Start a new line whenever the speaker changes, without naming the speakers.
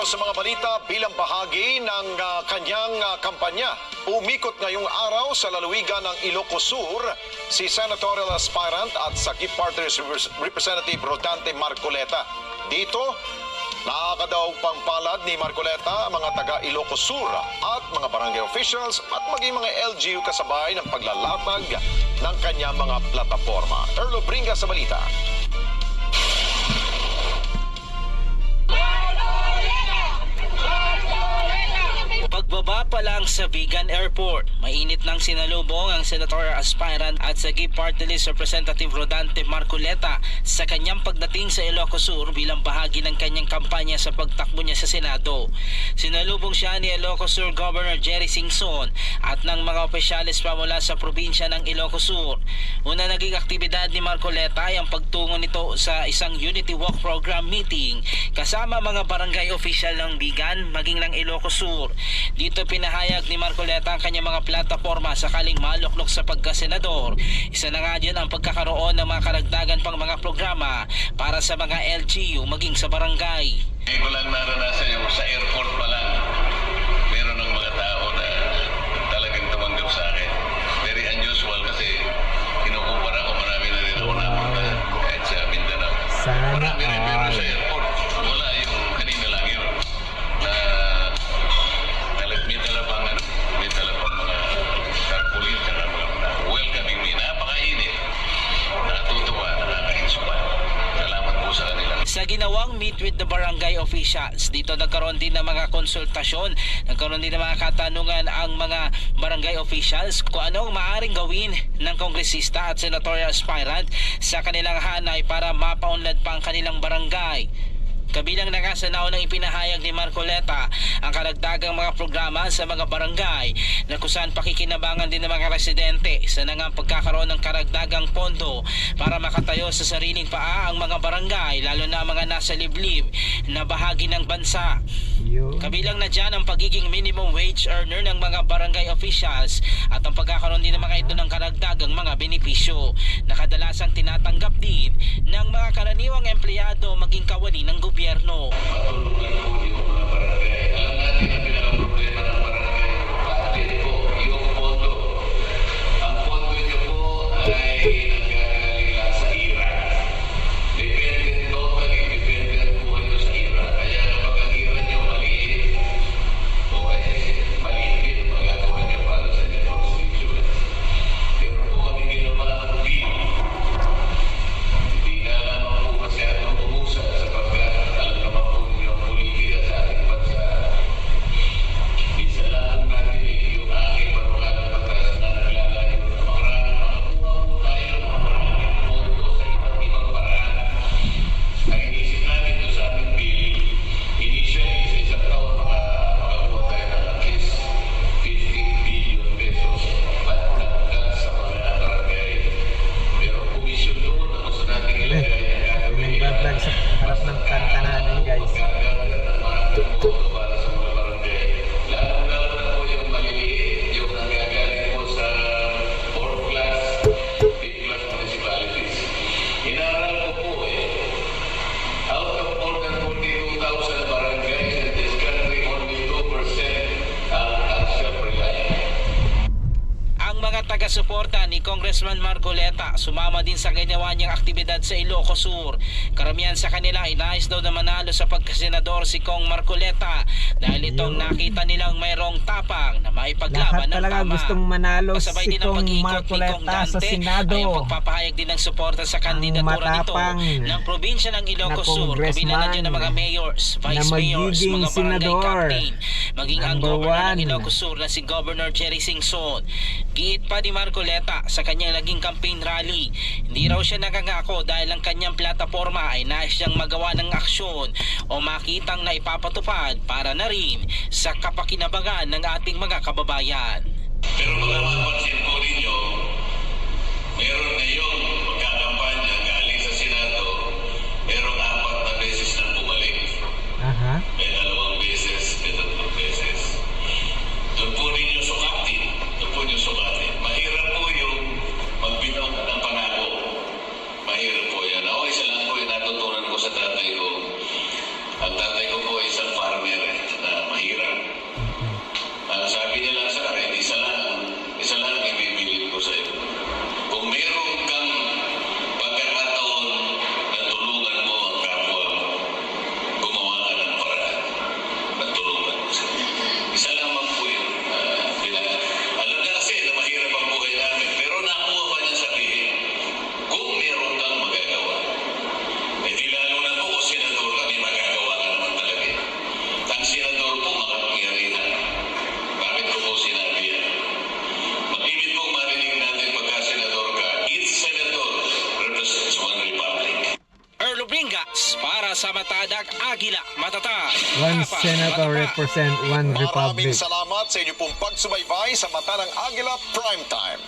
sa mga balita bilang bahagi ng kanyang kampanya. Umikot ngayong araw sa lalawigan ng Ilocos Sur si senatorial aspirant at Sagip Party's Representative Rodante Marcoleta. Dito, nakakadaw pang palad ni Marcoleta ang mga taga Ilocos Sur at mga barangay officials at maging mga LGU kasabay ng paglalatag ng kanyang mga plataforma. Erlo Bringa sa balita.
Pagbaba pa lang sa Vigan Airport, mainit nang sinalubong ang senatorial aspirant at Sagip Party List Representative Rodante Marcoleta sa kanyang pagdating sa Ilocos Sur bilang bahagi ng kanyang kampanya sa pagtakbo niya sa Senado. Sinalubong siya ni Ilocos Sur Governor Jerry Singson at ng mga opisyalis pa mula sa probinsya ng Ilocos Sur. Una naging aktibidad ni Marcoleta ay ang pagtungo nito sa isang Unity Walk Program meeting kasama mga barangay official ng Vigan maging ng Ilocos Sur. Dito pinahayag ni Marcoleta ang kanyang mga plataforma sakaling maluklok sa pagkasenador. Isa na nga dyan ang pagkakaroon ng mga karagdagan pang mga programa para sa mga LGU maging sa barangay.
Hindi ko lang naranasan yung sa airport pa lang. Meron ng mga tao na talagang tumanggap sa akin. Very unusual kasi kinukumpara ko marami na rin ako napunta kahit sa Mindanao. Marami rin pero sa airport. Wala yung kanina lang yun. May talapang mga tarpaulin at mga welcoming me. Napakainit. Natutuwa, nakaka-inspire. Salamat po sa kanila.
Sa ginawang meet with the barangay officials, dito nagkaroon din ng mga konsultasyon, nagkaroon din ng mga katanungan ang mga barangay officials kung ano ang maaaring gawin ng kongresista at senatorial aspirant sa kanilang hanay para mapaunlad pa ang kanilang barangay. Kabilang na nga sa naunang ipinahayag ni Marcoleta ang karagdagang mga programa sa mga barangay na kung saan pakikinabangan din ng mga residente sa nangang pagkakaroon ng karagdagang pondo para makatayo sa sariling paa ang mga barangay lalo na ang mga nasa liblib na bahagi ng bansa. Kabilang na dyan ang pagiging minimum wage earner ng mga barangay officials at ang pagkakaroon din ng mga ito ng karagdagang mga benepisyo na kadalasang tinatanggap din ng mga karaniwang empleyado maging kawani ng gobyerno.
Matulungan po yung mga barangay. Alam natin ang pinaka-problema ng barangay. Bakit po yung pondo? Ang pondo niyo po ay nanggagaling lang sa IRA. Totally dependent po kayo sa IRA. Kaya kapag ang IRA niyo maliit, o maliit din, magagawa niyo para sa inyong constituent. Pero po kami ginawa ang bill. Hindi nga lamang po masyadong umusa sa pagkat alam naman po yung politika sa ating bansa. Isa lang natin yung aking panukalang batas na naglalayo na makakuha po tayo ng mga pondo sa iba't ibang paraan. Ang inisip natin doon sa ating bill, initially sa isang taon makakuha tayo ng at least 50 billion pesos at nagkat sa mga barangay. Pero komisyon doon na gusto natin ilagay
Nagbablog sa harap ng kanta namin, guys.
para sa mga barangay. Lalo na po yung maliliit, yung nanggagaling po sa 4th class, 5th class municipalities. Inaral ko po out of more than 42,000 barangays in this country, only 2% ang self-reliant.
Ang mga taga-suporta ni Congressman Marcoleta sumama din sa ginawa niyang aktibidad sa Ilocos Sur. Karamihan sa kanila ay nais daw na manalo sa pagkasenador si Kong Marcoleta dahil itong nakita nilang mayroong tapang na maipaglaban
Lahat
ng
talaga
tama.
gustong manalo
Kasabay
si
din ang
Kong
pag-iikot ni Kong
Marcoleta sa
Dante
Senado.
ay ang pagpapahayag din ng suporta sa kandidatura nito
matapang
ng probinsya ng Ilocos Sur. Kabilang na dyan ng mga mayors, vice mayors,
magiging
mga barangay
senador.
captain, maging ang
Number
governor ng
1.
Ilocos Sur na si Governor Jerry Singson. Giit pa ni Marcoleta sa kanyang naging campaign rally. Hindi raw siya nagangako dahil ang kanyang plataforma ay nais siyang magawa ng aksyon o makitang na ipapatupad para na rin sa kapakinabangan ng ating mga kababayan.
Pero mga mapansin po ninyo, meron ngayong magkakampanya galing sa Senado, merong 4 na beses nang bumalik. May 2 beses, may 3 beses. Doon po ninyo sukatin. Mahirap po yung magbitaw ng pangako. Mahirap po yan. Ako isa lang po yung natutunan ko sa tatay ko. Ang tatay ko po ay isang farmer. sabi niya lang sa akin, isa lang ang ibibilin ko sa iyo. Kung meron kang pagkakataon na tulungan mo ang kapwa mo, gumawa ka ng paraan na tulungan mo siya. Isa lamang po yun. Alam niya kasi na mahirap ang buhay namin, pero nakuha pa niya sabihin, kung meron kang magagawa, di lalo na po kung senador ka, may magagawa ka naman talaga. Ang senador po makapangyarihan. Bakit ko po sinabi yan? Mag-ibig pong marinig natin pagka senador ka, each senator represents one republic.
Erlo Bringas para sa Matadag Agila Matatag.
One
Dapat
senator
matapat.
represent one
Maraming
republic.
salamat sa inyong pong pagsubaybay sa Mata ng Agila Primetime.